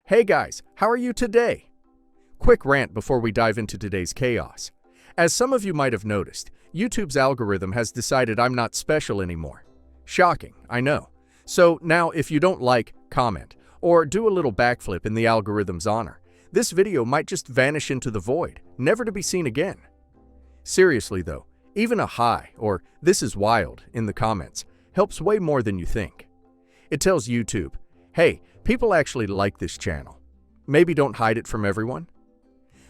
Hey guys, how are you today? Quick rant before we dive into today's chaos. As some of you might have noticed, YouTube's algorithm has decided I'm not special anymore. Shocking, I know. So now if you don't like, comment, or do a little backflip in the algorithm's honor, this video might just vanish into the void, never to be seen again. Seriously though, even a hi or "this is wild" in the comments helps way more than you think. It tells YouTube, hey, people actually like this channel. Maybe don't hide it from everyone.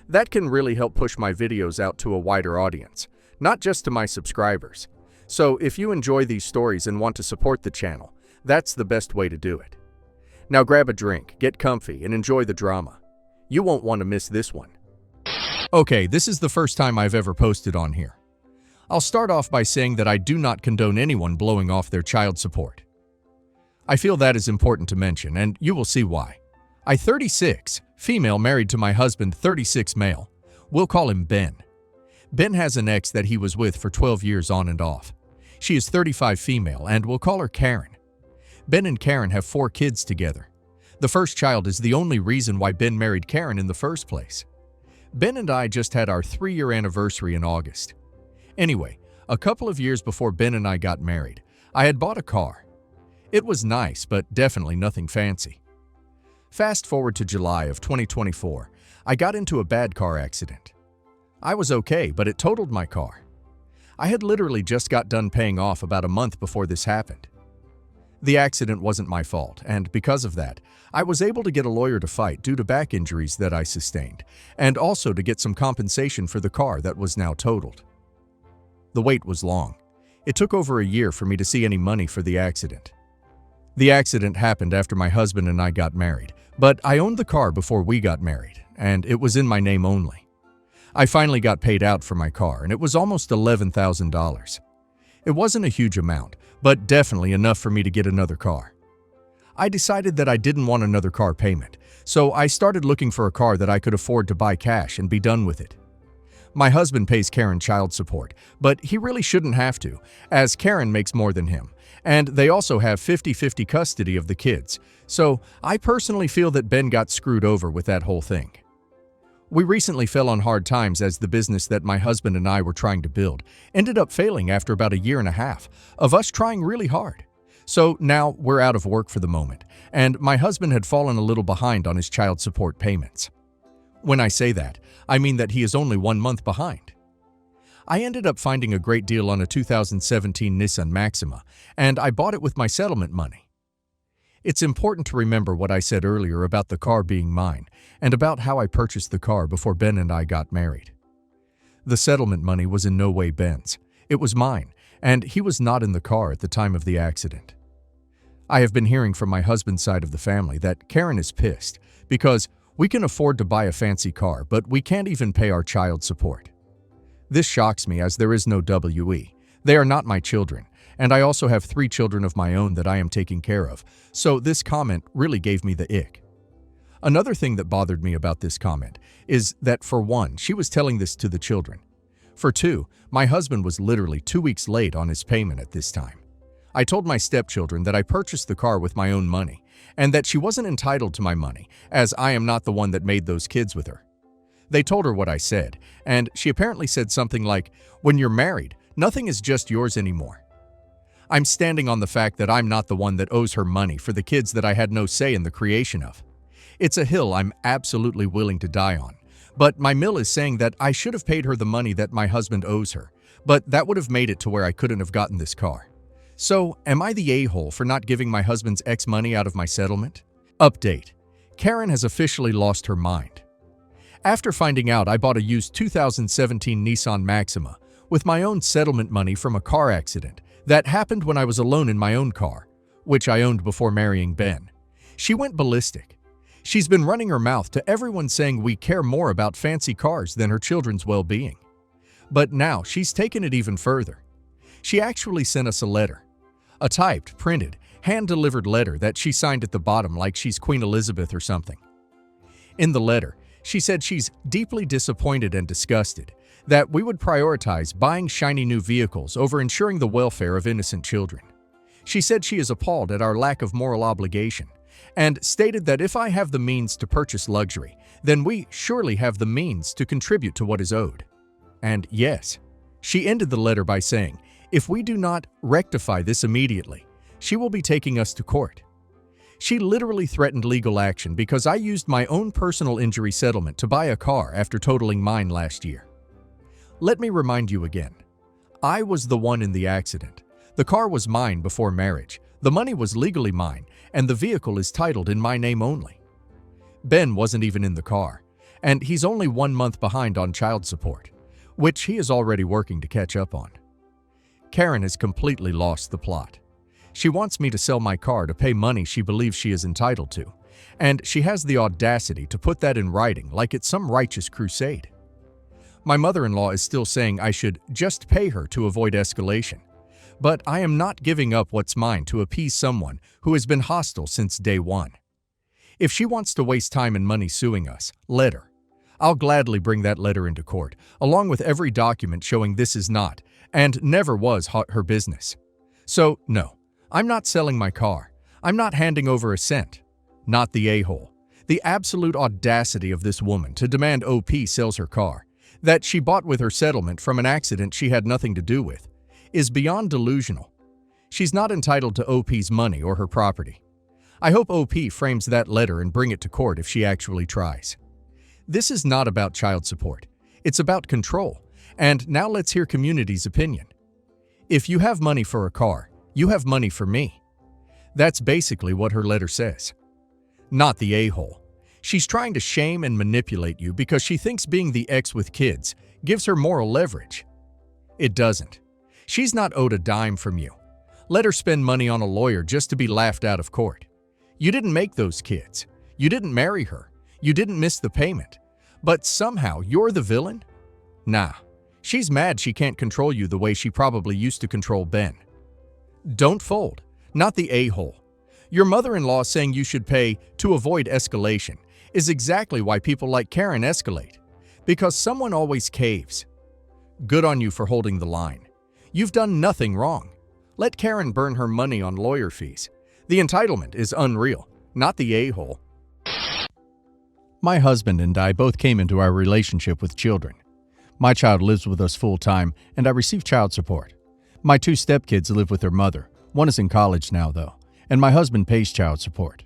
That can really help push my videos out to a wider audience, not just to my subscribers. So if you enjoy these stories and want to support the channel, that's the best way to do it. Now grab a drink, get comfy, and enjoy the drama. You won't want to miss this one. Okay, this is the first time I've ever posted on here. I'll start off by saying that I do not condone anyone blowing off their child support. I feel that is important to mention, and you will see why. I 36, female married to my husband 36 male. We'll call him Ben. Ben has an ex that he was with for 12 years on and off. She is 35 female, and we'll call her Karen. Ben and Karen have 4 kids together. The first child is the only reason why Ben married Karen in the first place. Ben and I just had our 3-year anniversary in August. Anyway, a couple of years before Ben and I got married, I had bought a car. It was nice, but definitely nothing fancy. Fast forward to July of 2024, I got into a bad car accident. I was okay, but it totaled my car. I had literally just got done paying off about a month before this happened. The accident wasn't my fault, and because of that, I was able to get a lawyer to fight due to back injuries that I sustained, and also to get some compensation for the car that was now totaled. The wait was long. It took over a year for me to see any money for the accident. The accident happened after my husband and I got married, but I owned the car before we got married, and it was in my name only. I finally got paid out for my car, and it was almost $11,000. It wasn't a huge amount, but definitely enough for me to get another car. I decided that I didn't want another car payment, so I started looking for a car that I could afford to buy cash and be done with it. My husband pays Karen child support, but he really shouldn't have to, as Karen makes more than him, and they also have 50-50 custody of the kids, so I personally feel that Ben got screwed over with that whole thing. We recently fell on hard times as the business that my husband and I were trying to build ended up failing after about a year and a half of us trying really hard. So now we're out of work for the moment, and my husband had fallen a little behind on his child support payments. When I say that, I mean that he is only 1 month behind. I ended up finding a great deal on a 2017 Nissan Maxima, and I bought it with my settlement money. It's important to remember what I said earlier about the car being mine, and about how I purchased the car before Ben and I got married. The settlement money was in no way Ben's. It was mine, and he was not in the car at the time of the accident. I have been hearing from my husband's side of the family that Karen is pissed because we can afford to buy a fancy car, but we can't even pay our child support. This shocks me as there is no WE. They are not my children, and I also have 3 children of my own that I am taking care of, so this comment really gave me the ick. Another thing that bothered me about this comment is that, for one, she was telling this to the children. For 2, my husband was literally 2 weeks late on his payment at this time. I told my stepchildren that I purchased the car with my own money, and that she wasn't entitled to my money, as I am not the one that made those kids with her. They told her what I said, and she apparently said something like, "When you're married, nothing is just yours anymore." I'm standing on the fact that I'm not the one that owes her money for the kids that I had no say in the creation of. It's a hill I'm absolutely willing to die on, but my mill is saying that I should have paid her the money that my husband owes her, but that would have made it to where I couldn't have gotten this car. So, am I the a-hole for not giving my husband's ex money out of my settlement? Update: Karen has officially lost her mind. After finding out I bought a used 2017 Nissan Maxima with my own settlement money from a car accident that happened when I was alone in my own car, which I owned before marrying Ben, she went ballistic. She's been running her mouth to everyone saying we care more about fancy cars than her children's well-being. But now she's taken it even further. She actually sent us a letter. A typed, printed, hand-delivered letter that she signed at the bottom like she's Queen Elizabeth or something. In the letter, she said she's deeply disappointed and disgusted that we would prioritize buying shiny new vehicles over ensuring the welfare of innocent children. She said she is appalled at our lack of moral obligation and stated that if I have the means to purchase luxury, then we surely have the means to contribute to what is owed. And yes, she ended the letter by saying, if we do not rectify this immediately, she will be taking us to court. She literally threatened legal action because I used my own personal injury settlement to buy a car after totaling mine last year. Let me remind you again. I was the one in the accident. The car was mine before marriage, the money was legally mine, and the vehicle is titled in my name only. Ben wasn't even in the car, and he's only 1 month behind on child support, which he is already working to catch up on. Karen has completely lost the plot. She wants me to sell my car to pay money she believes she is entitled to, and she has the audacity to put that in writing like it's some righteous crusade. My mother-in-law is still saying I should just pay her to avoid escalation, but I am not giving up what's mine to appease someone who has been hostile since day one. If she wants to waste time and money suing us, let her. I'll gladly bring that letter into court, along with every document showing this is not, and never was, her business. So, no, I'm not selling my car. I'm not handing over a cent. Not the a-hole. The absolute audacity of this woman to demand OP sells her car, that she bought with her settlement from an accident she had nothing to do with, is beyond delusional. She's not entitled to OP's money or her property. I hope OP frames that letter and bring it to court if she actually tries. This is not about child support. It's about control. And now let's hear community's opinion. If you have money for a car, you have money for me. That's basically what her letter says. Not the a-hole. She's trying to shame and manipulate you because she thinks being the ex with kids gives her moral leverage. It doesn't. She's not owed a dime from you. Let her spend money on a lawyer just to be laughed out of court. You didn't make those kids. You didn't marry her. You didn't miss the payment. But somehow you're the villain? Nah. She's mad she can't control you the way she probably used to control Ben. Don't fold. Not the a-hole. Your mother-in-law saying you should pay to avoid escalation is exactly why people like Karen escalate. Because someone always caves. Good on you for holding the line. You've done nothing wrong. Let Karen burn her money on lawyer fees. The entitlement is unreal, not the a-hole. My husband and I both came into our relationship with children. My child lives with us full-time, and I receive child support. My 2 stepkids live with their mother. One is in college now, though, and my husband pays child support.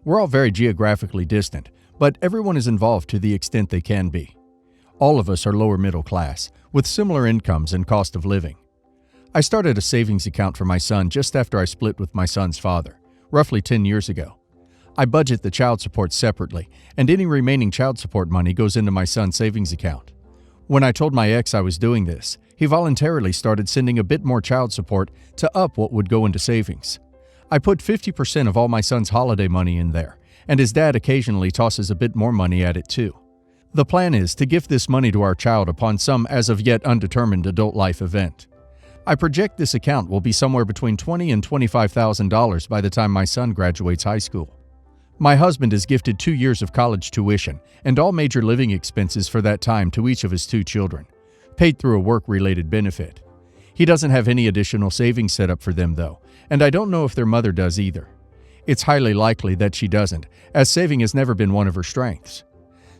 We're all very geographically distant, but everyone is involved to the extent they can be. All of us are lower middle class, with similar incomes and cost of living. I started a savings account for my son just after I split with my son's father, roughly 10 years ago. I budget the child support separately, and any remaining child support money goes into my son's savings account. When I told my ex I was doing this, he voluntarily started sending a bit more child support to up what would go into savings. I put 50% of all my son's holiday money in there, and his dad occasionally tosses a bit more money at it too. The plan is to gift this money to our child upon some as of yet undetermined adult life event. I project this account will be somewhere between $20,000 and $25,000 by the time my son graduates high school. My husband is gifted 2 years of college tuition and all major living expenses for that time to each of his 2 children, paid through a work-related benefit. He doesn't have any additional savings set up for them, though, and I don't know if their mother does either. It's highly likely that she doesn't, as saving has never been one of her strengths.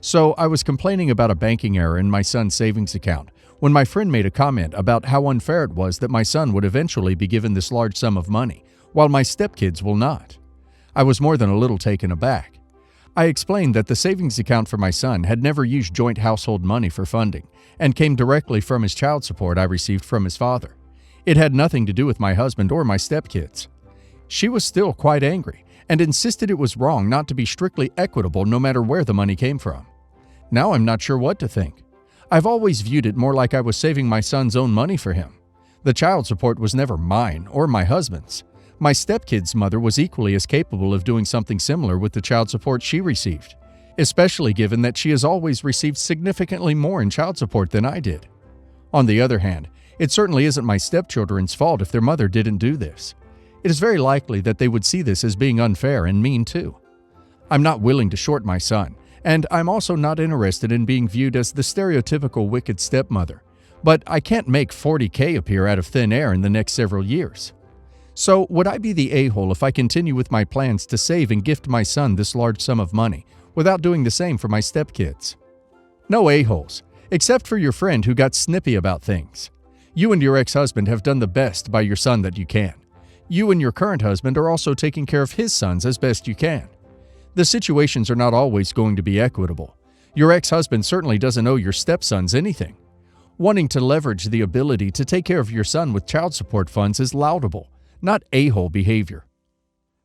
So I was complaining about a banking error in my son's savings account when my friend made a comment about how unfair it was that my son would eventually be given this large sum of money, while my stepkids will not. I was more than a little taken aback. I explained that the savings account for my son had never used joint household money for funding and came directly from his child support I received from his father. It had nothing to do with my husband or my stepkids. She was still quite angry and insisted it was wrong not to be strictly equitable no matter where the money came from. Now I'm not sure what to think. I've always viewed it more like I was saving my son's own money for him. The child support was never mine or my husband's. My stepkid's mother was equally as capable of doing something similar with the child support she received, especially given that she has always received significantly more in child support than I did. On the other hand, it certainly isn't my stepchildren's fault if their mother didn't do this. It is very likely that they would see this as being unfair and mean too. I'm not willing to short my son, and I'm also not interested in being viewed as the stereotypical wicked stepmother, but I can't make $40,000 appear out of thin air in the next several years. So, would I be the a-hole if I continue with my plans to save and gift my son this large sum of money without doing the same for my stepkids? No a-holes, except for your friend who got snippy about things. You and your ex-husband have done the best by your son that you can. You and your current husband are also taking care of his sons as best you can. The situations are not always going to be equitable. Your ex-husband certainly doesn't owe your stepsons anything. Wanting to leverage the ability to take care of your son with child support funds is laudable, not a-hole behavior.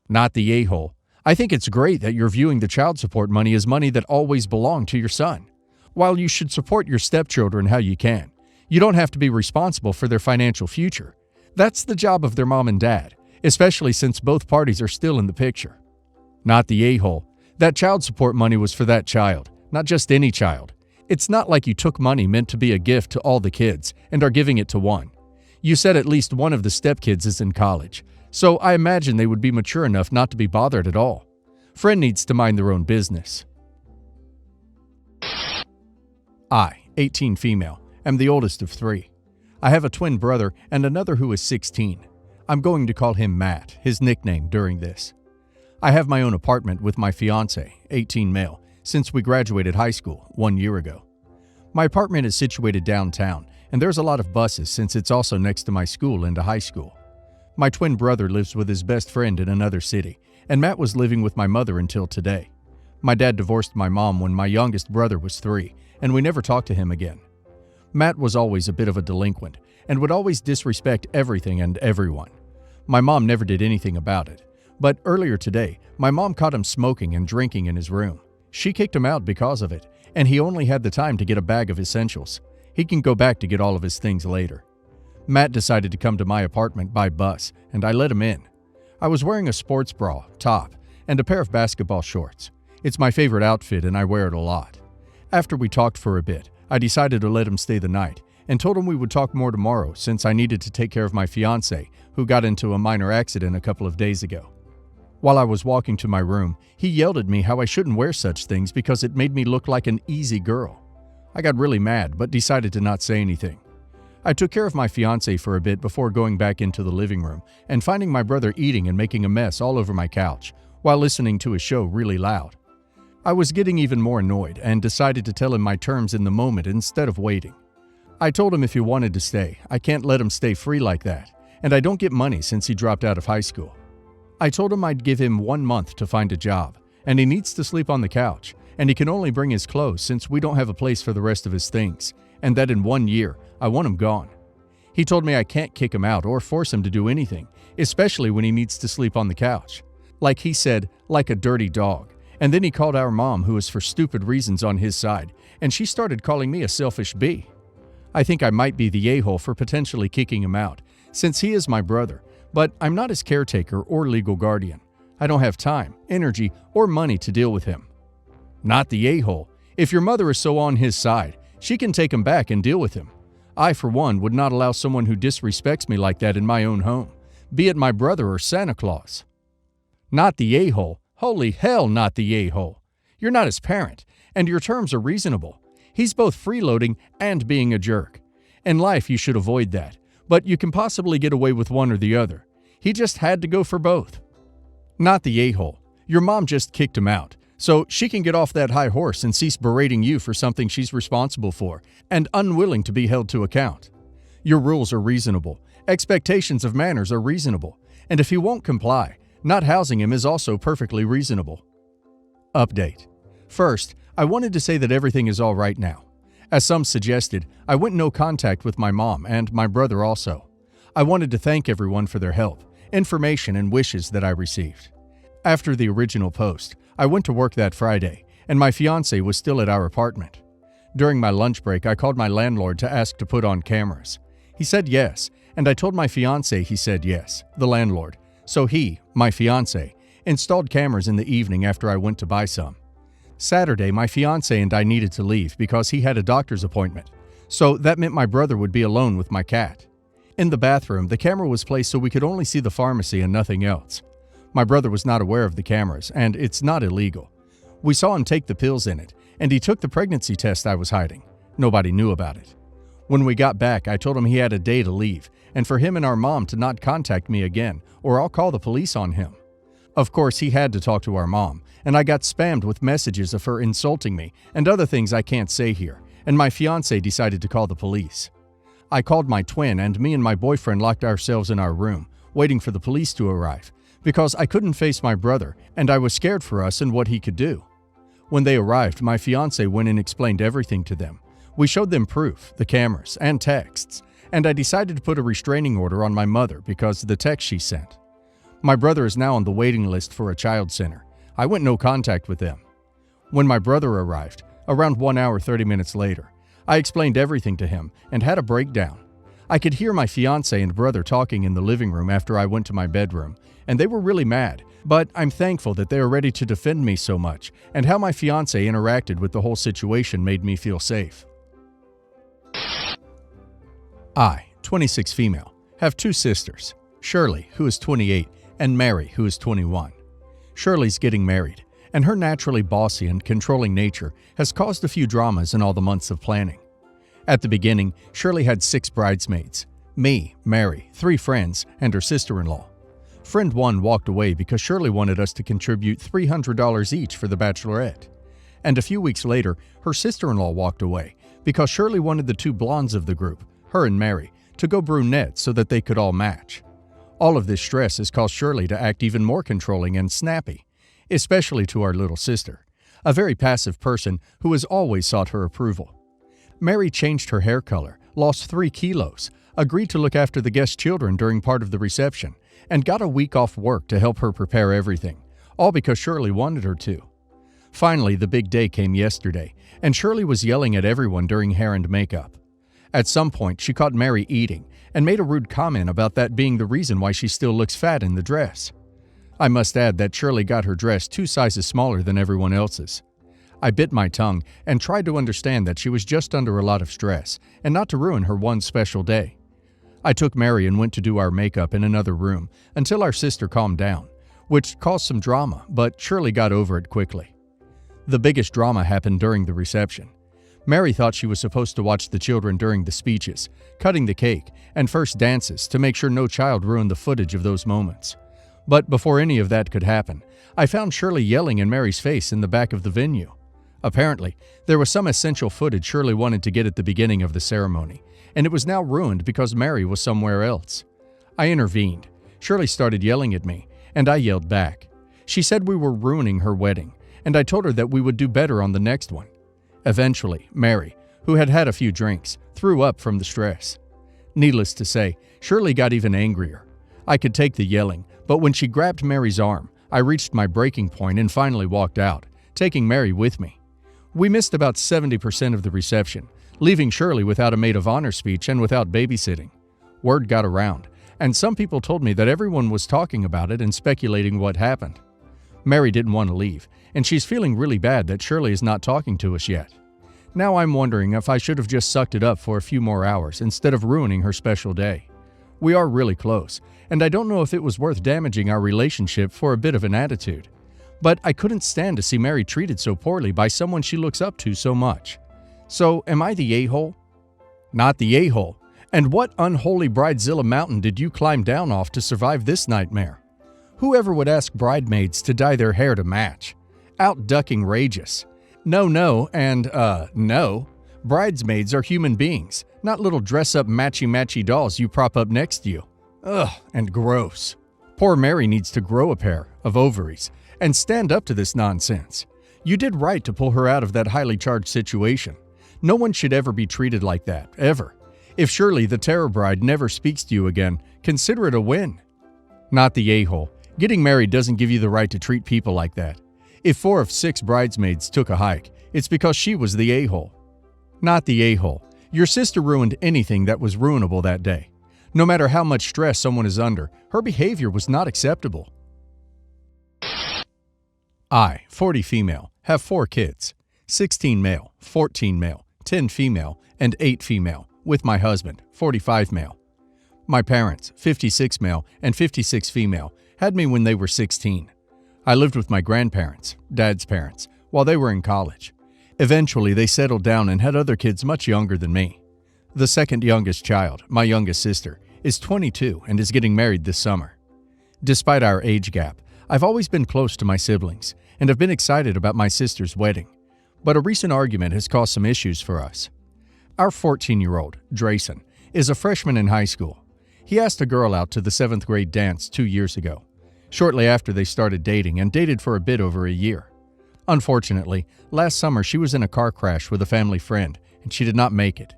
Not the a-hole. I think it's great that you're viewing the child support money as money that always belonged to your son. While you should support your stepchildren how you can, you don't have to be responsible for their financial future. That's the job of their mom and dad, especially since both parties are still in the picture. Not the a-hole. That child support money was for that child, not just any child. It's not like you took money meant to be a gift to all the kids and are giving it to one. You said at least one of the stepkids is in college, so I imagine they would be mature enough not to be bothered at all. Friend needs to mind their own business. I, 18 female, am the oldest of 3. I have a twin brother and another who is 16. I'm going to call him Matt, his nickname during this. I have my own apartment with my fiancé, 18 male, since we graduated high school 1 year ago. My apartment is situated downtown, and there's a lot of buses since it's also next to my school and a high school. My twin brother lives with his best friend in another city, and Matt was living with my mother until today. My dad divorced my mom when my youngest brother was 3, and we never talked to him again. Matt was always a bit of a delinquent and would always disrespect everything and everyone. My mom never did anything about it, but earlier today, my mom caught him smoking and drinking in his room. She kicked him out because of it, and he only had the time to get a bag of essentials. He can go back to get all of his things later. Matt decided to come to my apartment by bus, and I let him in. I was wearing a sports bra, top, and a pair of basketball shorts. It's my favorite outfit, and I wear it a lot. After we talked for a bit, I decided to let him stay the night and told him we would talk more tomorrow since I needed to take care of my fiancé, who got into a minor accident a couple of days ago. While I was walking to my room, he yelled at me how I shouldn't wear such things because it made me look like an easy girl. I got really mad but decided to not say anything. I took care of my fiancé for a bit before going back into the living room and finding my brother eating and making a mess all over my couch while listening to his show really loud. I was getting even more annoyed and decided to tell him my terms in the moment instead of waiting. I told him if he wanted to stay, I can't let him stay free like that, and I don't get money since he dropped out of high school. I told him I'd give him 1 month to find a job, and he needs to sleep on the couch, and he can only bring his clothes since we don't have a place for the rest of his things, and that in 1 year, I want him gone. He told me I can't kick him out or force him to do anything, especially when he needs to sleep on the couch. Like he said, like a dirty dog. And then he called our mom, who is for stupid reasons on his side, and she started calling me a selfish bee. I think I might be the a-hole for potentially kicking him out, since he is my brother, but I'm not his caretaker or legal guardian. I don't have time, energy, or money to deal with him. Not the a-hole. If your mother is so on his side, she can take him back and deal with him. I, for one, would not allow someone who disrespects me like that in my own home, be it my brother or Santa Claus. Not the a-hole. Holy hell, not the a-hole. You're not his parent, and your terms are reasonable. He's both freeloading and being a jerk. In life, you should avoid that, but you can possibly get away with one or the other. He just had to go for both. Not the a-hole. Your mom just kicked him out, so she can get off that high horse and cease berating you for something she's responsible for and unwilling to be held to account. Your rules are reasonable. Expectations of manners are reasonable, and if he won't comply, not housing him is also perfectly reasonable. Update. First, I wanted to say that everything is all right now. As some suggested, I went no contact with my mom and my brother also. I wanted to thank everyone for their help, information, and wishes that I received. After the original post, I went to work that Friday, and my fiancé was still at our apartment. During my lunch break, I called my landlord to ask to put on cameras. He said yes, and I told my fiancé he said yes, the landlord. So he, my fiancé, installed cameras in the evening after I went to buy some. Saturday, my fiancé and I needed to leave because he had a doctor's appointment, so that meant my brother would be alone with my cat. In the bathroom, the camera was placed so we could only see the pharmacy and nothing else. My brother was not aware of the cameras, and it's not illegal. We saw him take the pills in it, and he took the pregnancy test I was hiding. Nobody knew about it. When we got back, I told him he had a day to leave, and for him and our mom to not contact me again, or I'll call the police on him. Of course, he had to talk to our mom, and I got spammed with messages of her insulting me and other things I can't say here, and my fiancé decided to call the police. I called my twin, and me and my boyfriend locked ourselves in our room, waiting for the police to arrive, because I couldn't face my brother, and I was scared for us and what he could do. When they arrived, my fiancé went and explained everything to them. We showed them proof, the cameras, and texts, and I decided to put a restraining order on my mother because of the text she sent. My brother is now on the waiting list for a child center. I went no contact with them. When my brother arrived, around 1 hour 30 minutes later, I explained everything to him and had a breakdown. I could hear my fiancé and brother talking in the living room after I went to my bedroom, and they were really mad, but I'm thankful that they are ready to defend me so much, and how my fiancé interacted with the whole situation made me feel safe. I, 26 female, have 2 sisters, Shirley, who is 28, and Mary, who is 21. Shirley's getting married, and her naturally bossy and controlling nature has caused a few dramas in all the months of planning. At the beginning, Shirley had 6 bridesmaids, me, Mary, 3 friends, and her sister-in-law. Friend 1 walked away because Shirley wanted us to contribute $300 each for the bachelorette. And a few weeks later, her sister-in-law walked away because Shirley wanted the 2 blondes of the group, her and Mary, to go brunette so that they could all match. All of this stress has caused Shirley to act even more controlling and snappy, especially to our little sister, a very passive person who has always sought her approval. Mary changed her hair color, lost 3 kilos, agreed to look after the guest children during part of the reception, and got a week off work to help her prepare everything, all because Shirley wanted her to. Finally, the big day came yesterday, and Shirley was yelling at everyone during hair and makeup. At some point, she caught Mary eating and made a rude comment about that being the reason why she still looks fat in the dress. I must add that Shirley got her dress 2 sizes smaller than everyone else's. I bit my tongue and tried to understand that she was just under a lot of stress and not to ruin her one special day. I took Mary and went to do our makeup in another room until our sister calmed down, which caused some drama, but Shirley got over it quickly. The biggest drama happened during the reception. Mary thought she was supposed to watch the children during the speeches, cutting the cake, and first dances to make sure no child ruined the footage of those moments. But before any of that could happen, I found Shirley yelling in Mary's face in the back of the venue. Apparently, there was some essential footage Shirley wanted to get at the beginning of the ceremony, and it was now ruined because Mary was somewhere else. I intervened. Shirley started yelling at me, and I yelled back. She said we were ruining her wedding, and I told her that we would do better on the next one. Eventually, Mary, who had had a few drinks, threw up from the stress. Needless to say, Shirley got even angrier. I could take the yelling, but when she grabbed Mary's arm, I reached my breaking point and finally walked out, taking Mary with me. We missed about 70% of the reception, leaving Shirley without a maid of honor speech and without babysitting. Word got around, and some people told me that everyone was talking about it and speculating what happened. Mary didn't want to leave, and she's feeling really bad that Shirley is not talking to us yet. Now I'm wondering if I should have just sucked it up for a few more hours instead of ruining her special day. We are really close, and I don't know if it was worth damaging our relationship for a bit of an attitude. But I couldn't stand to see Mary treated so poorly by someone she looks up to so much. So, am I the a-hole? Not the a-hole. And what unholy Bridezilla mountain did you climb down off to survive this nightmare? Whoever would ask bridesmaids to dye their hair to match? Out-ducking rageous. No, and no. Bridesmaids are human beings, not little dress-up matchy-matchy dolls you prop up next to you. Ugh, and gross. Poor Mary needs to grow a pair of ovaries and stand up to this nonsense. You did right to pull her out of that highly charged situation. No one should ever be treated like that, ever. If Shirley, the terror bride, never speaks to you again, consider it a win. Not the a-hole. Getting married doesn't give you the right to treat people like that. If 4 of 6 bridesmaids took a hike, it's because she was the a-hole. Not the a-hole. Your sister ruined anything that was ruinable that day. No matter how much stress someone is under, her behavior was not acceptable. I, 40 female, have 4 kids, 16 male, 14 male, 10 female, and 8 female, with my husband, 45 male. My parents, 56 male and 56 female, had me when they were 16. I lived with my grandparents, Dad's parents, while they were in college. Eventually, they settled down and had other kids much younger than me. The second youngest child, my youngest sister, is 22 and is getting married this summer. Despite our age gap, I've always been close to my siblings and have been excited about my sister's wedding. But a recent argument has caused some issues for us. Our 14-year-old, Drayson, is a freshman in high school. He asked a girl out to the 7th grade dance 2 years ago, shortly after they started dating and dated for a bit over a year. Unfortunately, last summer she was in a car crash with a family friend and she did not make it.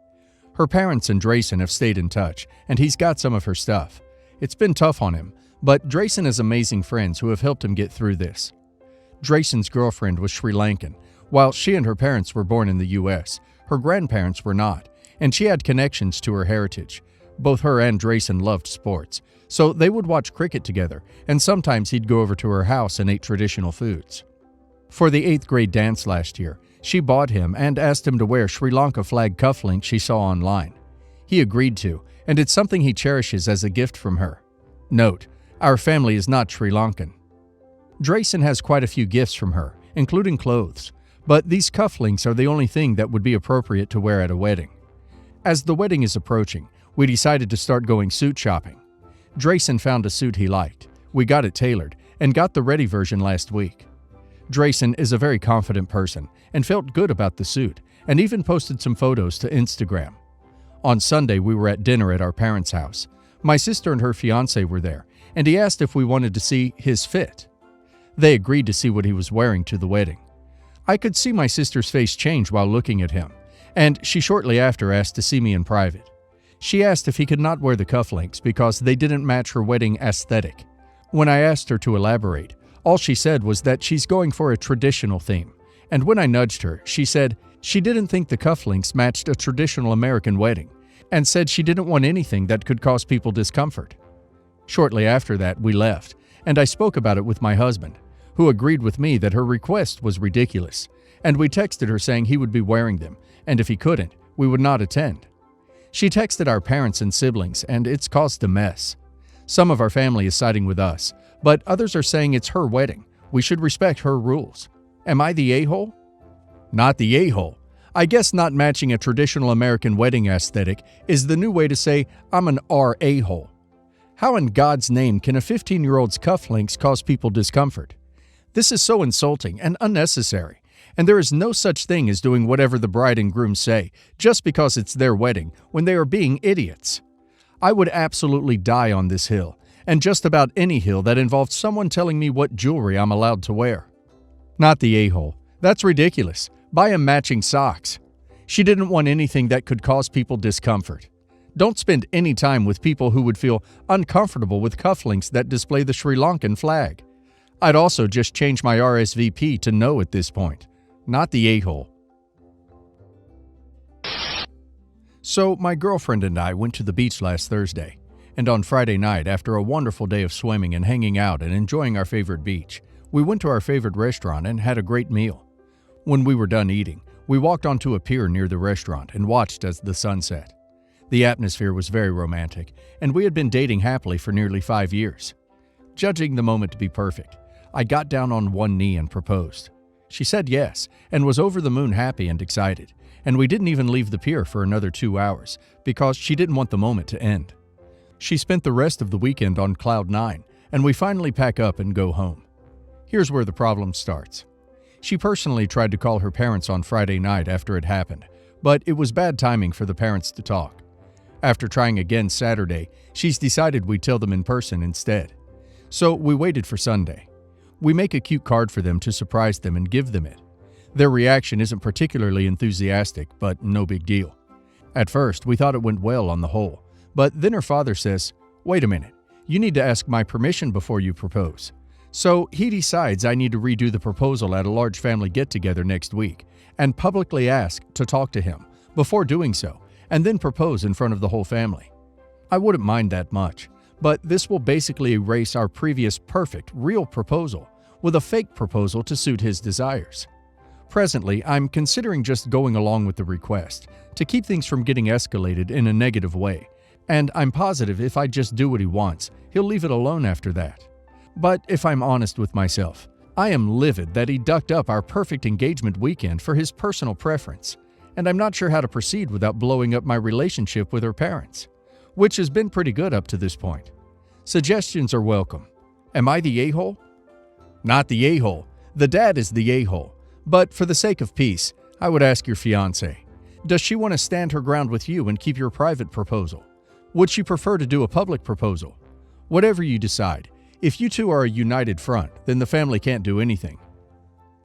Her parents and Drayson have stayed in touch and he's got some of her stuff. It's been tough on him, but Drayson has amazing friends who have helped him get through this. Drayson's girlfriend was Sri Lankan. While she and her parents were born in the U.S., her grandparents were not, and she had connections to her heritage. Both her and Drayson loved sports, so they would watch cricket together, and sometimes he'd go over to her house and ate traditional foods. For the 8th grade dance last year, she bought him and asked him to wear Sri Lanka flag cufflinks she saw online. He agreed to, and it's something he cherishes as a gift from her. Note, our family is not Sri Lankan. Drayson has quite a few gifts from her, including clothes, but these cufflinks are the only thing that would be appropriate to wear at a wedding. As the wedding is approaching, we decided to start going suit shopping. Drayson found a suit he liked. We got it tailored and got the ready version last week. Drayson is a very confident person and felt good about the suit and even posted some photos to Instagram. On Sunday, we were at dinner at our parents' house. My sister and her fiancé were there, and he asked if we wanted to see his fit. They agreed to see what he was wearing to the wedding. I could see my sister's face change while looking at him, and she shortly after asked to see me in private. She asked if he could not wear the cufflinks because they didn't match her wedding aesthetic. When I asked her to elaborate, all she said was that she's going for a traditional theme, and when I nudged her, she said she didn't think the cufflinks matched a traditional American wedding, and said she didn't want anything that could cause people discomfort. Shortly after that, we left, and I spoke about it with my husband, who agreed with me that her request was ridiculous, and we texted her saying he would be wearing them, and if he couldn't, we would not attend. She texted our parents and siblings, and it's caused a mess. Some of our family is siding with us, but others are saying it's her wedding. We should respect her rules. Am I the a-hole? Not the a-hole. I guess not matching a traditional American wedding aesthetic is the new way to say I'm an R-a-hole. How in God's name can a 15-year-old's cufflinks cause people discomfort? This is so insulting and unnecessary, and there is no such thing as doing whatever the bride and groom say just because it's their wedding when they are being idiots. I would absolutely die on this hill, and just about any hill that involved someone telling me what jewelry I'm allowed to wear. Not the a-hole. That's ridiculous. Buy him matching socks. She didn't want anything that could cause people discomfort. Don't spend any time with people who would feel uncomfortable with cufflinks that display the Sri Lankan flag. I'd also just change my RSVP to no at this point. Not the a-hole. So, my girlfriend and I went to the beach last Thursday, and on Friday night, after a wonderful day of swimming and hanging out and enjoying our favorite beach, we went to our favorite restaurant and had a great meal. When we were done eating, we walked onto a pier near the restaurant and watched as the sun set. The atmosphere was very romantic, and we had been dating happily for nearly 5 years. Judging the moment to be perfect, I got down on one knee and proposed. She said yes, and was over the moon happy and excited, and we didn't even leave the pier for another 2 hours because she didn't want the moment to end. She spent the rest of the weekend on cloud 9, and we finally pack up and go home. Here's where the problem starts. She personally tried to call her parents on Friday night after it happened, but it was bad timing for the parents to talk. After trying again Saturday, she's decided we'd tell them in person instead. So we waited for Sunday. We make a cute card for them to surprise them and give them it. Their reaction isn't particularly enthusiastic, but no big deal. At first, we thought it went well on the whole, but then her father says, "Wait a minute, you need to ask my permission before you propose." So he decides I need to redo the proposal at a large family get-together next week and publicly ask to talk to him before doing so, and then propose in front of the whole family. I wouldn't mind that much, but this will basically erase our previous perfect, real proposal with a fake proposal to suit his desires. Presently, I'm considering just going along with the request to keep things from getting escalated in a negative way, and I'm positive if I just do what he wants, he'll leave it alone after that. But if I'm honest with myself, I am livid that he ducked up our perfect engagement weekend for his personal preference. and I'm not sure how to proceed without blowing up my relationship with her parents, which has been pretty good up to this point. Suggestions are welcome. Am I the a-hole? Not the a-hole. The dad is the a-hole. But for the sake of peace, I would ask your fiancée, does she want to stand her ground with you and keep your private proposal? Would she prefer to do a public proposal? Whatever you decide, if you two are a united front, then the family can't do anything.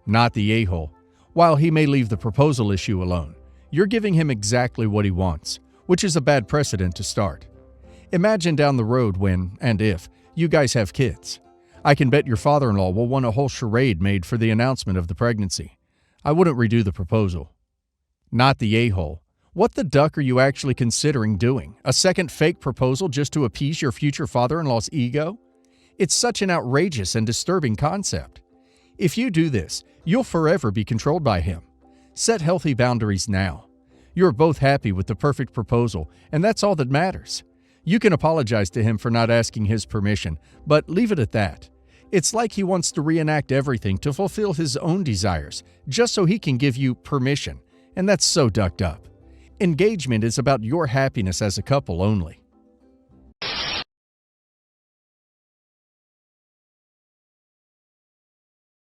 Not the a-hole. While he may leave the proposal issue alone, you're giving him exactly what he wants, which is a bad precedent to start. Imagine down the road when, and if, you guys have kids. I can bet your father-in-law will want a whole charade made for the announcement of the pregnancy. I wouldn't redo the proposal. Not the a-hole. What the duck are you actually considering doing? A second fake proposal just to appease your future father-in-law's ego? It's such an outrageous and disturbing concept. If you do this, you'll forever be controlled by him. Set healthy boundaries now. You're both happy with the perfect proposal, and that's all that matters. You can apologize to him for not asking his permission, but leave it at that. It's like he wants to reenact everything to fulfill his own desires, just so he can give you permission, and that's so ducked up. Engagement is about your happiness as a couple only.